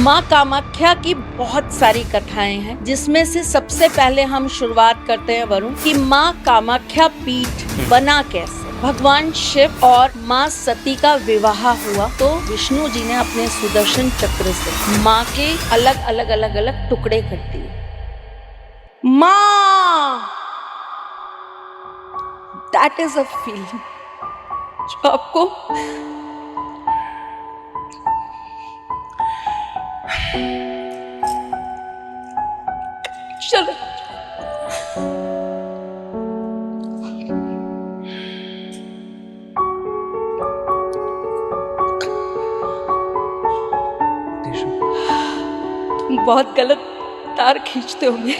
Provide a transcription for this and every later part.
माँ कामाख्या की बहुत सारी कथाएं हैं, जिसमें से सबसे पहले हम शुरुआत करते हैं वरुण कि माँ कामाख्या पीठ बना कैसे। भगवान शिव और माँ सती का विवाह हुआ तो विष्णु जी ने अपने सुदर्शन चक्र से माँ के अलग अलग टुकड़े कर दिए। माँ, दैट इज अ फीलिंग जो आपको चलो तुम बहुत गलत तार खींचते होंगे।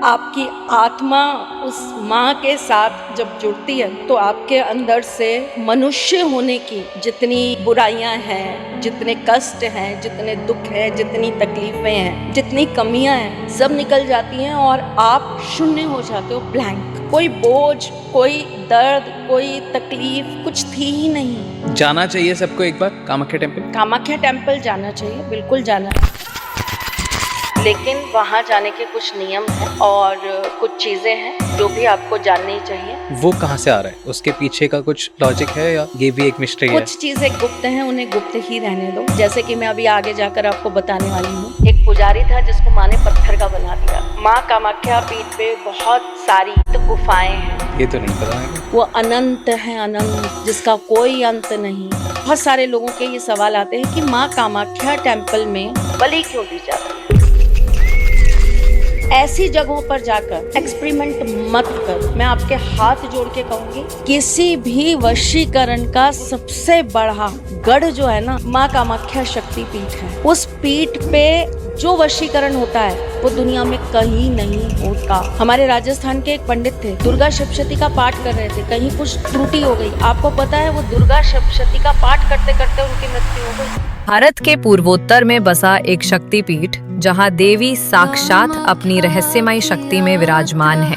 आपकी आत्मा उस माँ के साथ जब जुड़ती है तो आपके अंदर से मनुष्य होने की जितनी बुराइयां हैं, जितने कष्ट हैं, जितने दुख हैं, जितनी तकलीफें हैं, जितनी कमियां हैं, सब निकल जाती हैं और आप शून्य हो जाते हो, ब्लैंक। कोई बोझ, कोई दर्द, कोई तकलीफ कुछ थी ही नहीं। जाना चाहिए सबको एक बार कामाख्या टेम्पल। कामाख्या टेम्पल जाना चाहिए, बिल्कुल जाना है, लेकिन वहाँ जाने के कुछ नियम हैं और कुछ चीजें हैं जो भी आपको जाननी चाहिए। वो कहाँ से आ रहा है, उसके पीछे का कुछ लॉजिक है या ये भी एक मिस्ट्री है? कुछ चीजें गुप्त हैं, उन्हें गुप्त ही रहने दो। जैसे कि मैं अभी आगे जाकर आपको बताने वाली हूँ। एक पुजारी था जिसको माँ ने पत्थर का बना दिया। माँ कामाख्या पीठ पे बहुत सारी गुफाएं हैं। ये तो नहीं पता है। वो अनंत है, अनंत, जिसका कोई अंत नहीं। बहुत सारे लोगों के ये सवाल आते हैं कि माँ कामाख्या टेम्पल में बलि क्यों दी जाती है। ऐसी जगहों पर जाकर एक्सपेरिमेंट मत कर। मैं आपके हाथ जोड़ के कहूंगी, किसी भी वशीकरण का सबसे बड़ा गढ़ जो है ना, माँ कामाख्या शक्ति पीठ है। उस पीठ पे जो वशीकरण होता है वो दुनिया में कहीं नहीं होता। हमारे राजस्थान के एक पंडित थे, दुर्गा सप्तशती का पाठ कर रहे थे, कहीं कुछ त्रुटि हो गई। आपको पता है वो दुर्गा सप्तशती का पाठ करते करते उनकी मृत्यु हो गई। भारत के पूर्वोत्तर में बसा एक शक्तिपीठ जहां देवी साक्षात अपनी रहस्यमयी शक्ति में विराजमान है।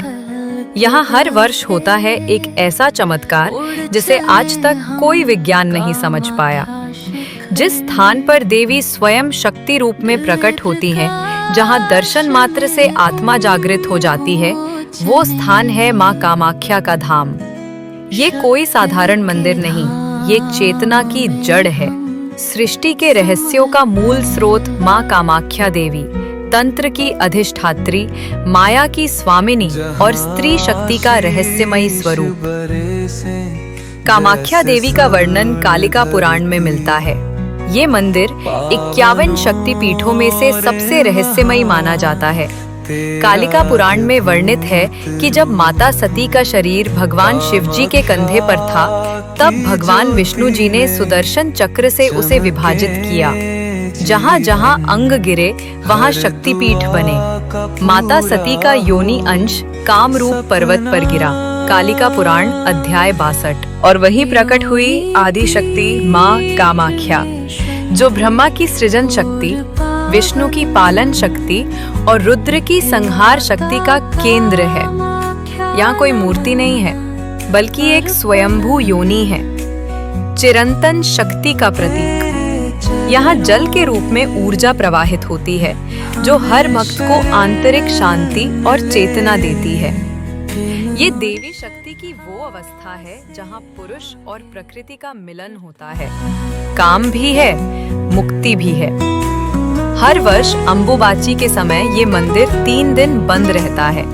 यहाँ हर वर्ष होता है एक ऐसा चमत्कार जिसे आज तक कोई विज्ञान नहीं समझ पाया। जिस स्थान पर देवी स्वयं शक्ति रूप में प्रकट होती है, जहाँ दर्शन मात्र से आत्मा जागृत हो जाती है, वो स्थान है माँ कामाख्या का धाम। ये कोई साधारण मंदिर नहीं, ये चेतना की जड़ है। सृष्टि के रहस्यों का मूल स्रोत माँ कामाख्या देवी, तंत्र की अधिष्ठात्री, माया की स्वामिनी और स्त्री शक्ति का रहस्यमयी स्वरूप। कामाख्या देवी का वर्णन कालिका पुराण में मिलता है। ये मंदिर 51 शक्ति पीठों में से सबसे रहस्यमयी माना जाता है। कालिका पुराण में वर्णित है कि जब माता सती का शरीर भगवान शिवजी के कंधे पर था, तब भगवान विष्णु जी ने सुदर्शन चक्र से उसे विभाजित किया। जहाँ जहाँ अंग गिरे वहाँ शक्तिपीठ बने। माता सती का योनि अंश कामरूप पर्वत पर गिरा। कालिका पुराण अध्याय 62। और वही प्रकट हुई आदि शक्ति माँ कामाख्या, जो ब्रह्मा की सृजन शक्ति, विष्णु की पालन शक्ति और रुद्र की संहार शक्ति का केंद्र है। यहाँ कोई मूर्ति नहीं है, बल्कि एक स्वयंभू योनि है, चिरंतन शक्ति का प्रतीक। यहाँ जल के रूप में ऊर्जा प्रवाहित होती है, जो हर भक्त को आंतरिक शांति और चेतना देती है। ये देवी शक्ति की वो अवस्था है जहाँ पुरुष और प्रकृति का मिलन होता है। काम भी है, मुक्ति भी है। हर वर्ष अंबुबाची के समय ये मंदिर 3 दिन बंद रहता है।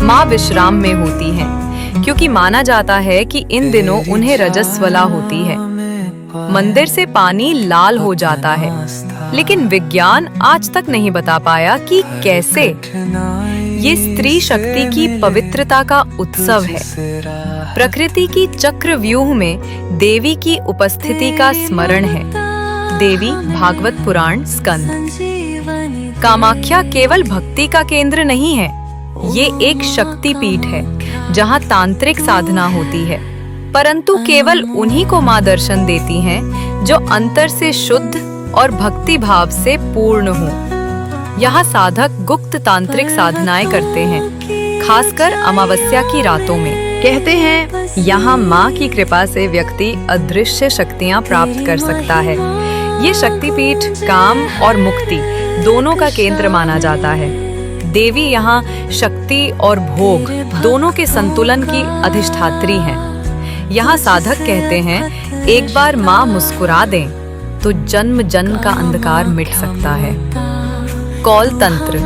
माँ विश्राम में होती हैं, क्योंकि माना जाता है कि इन दिनों उन्हें रजस्वला होती है। मंदिर से पानी लाल हो जाता है, लेकिन विज्ञान आज तक नहीं बता पाया कि कैसे। ये स्त्री शक्ति की पवित्रता का उत्सव है। प्रकृति की चक्रव्यूह में देवी की उपस्थिति का स्मरण है। देवी भागवत पुराण स्कंद। कामाख्या केवल भक्ति का केंद्र नहीं है, ये एक शक्ति पीठ है जहाँ तांत्रिक साधना होती है, परंतु केवल उन्हीं को माँ दर्शन देती हैं जो अंतर से शुद्ध और भक्ति भाव से पूर्ण हो। यहाँ साधक गुप्त तांत्रिक साधनाएं करते हैं, खासकर अमावस्या की रातों में। कहते हैं यहाँ माँ की कृपा से व्यक्ति अदृश्य शक्तियाँ प्राप्त कर सकता है। ये शक्तिपीठ काम और मुक्ति दोनों का केंद्र माना जाता है। देवी यहाँ शक्ति और भोग दोनों के संतुलन की अधिष्ठात्री हैं। यहाँ साधक कहते हैं, एक बार माँ मुस्कुरा दें तो जन्म जन्म का अंधकार मिट सकता है। कौल तंत्र,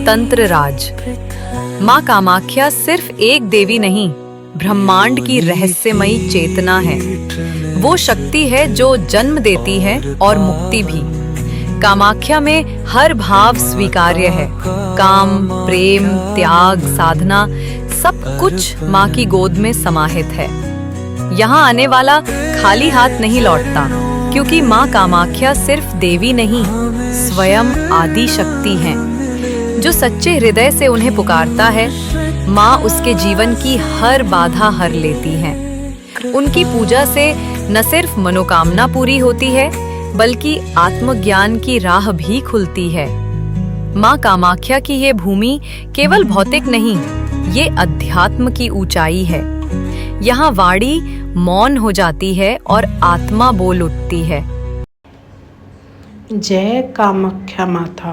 तंत्र राज। माँ कामाख्या सिर्फ एक देवी नहीं, ब्रह्मांड की रहस्यमयी चेतना है। वो शक्ति है जो जन्म देती है और मुक्ति भी। कामाख्या में हर भाव स्वीकार्य है। काम, प्रेम, त्याग, साधना, सब कुछ माँ की गोद में समाहित है। यहाँ आने वाला खाली हाथ नहीं लौटता, क्योंकि माँ कामाख्या सिर्फ देवी नहीं, स्वयं आदि शक्ति हैं। जो सच्चे हृदय से उन्हें पुकारता है, माँ उसके जीवन की हर बाधा हर लेती हैं। उनकी पूजा से न सिर्फ मनोकामना पूरी होती है, बल्कि आत्मज्ञान की राह भी खुलती है। माँ कामाख्या की ये भूमि केवल भौतिक नहीं, ये अध्यात्म की ऊंचाई है। यहाँ वाणी मौन हो जाती है और आत्मा बोल उठती है। जय कामाख्या माता।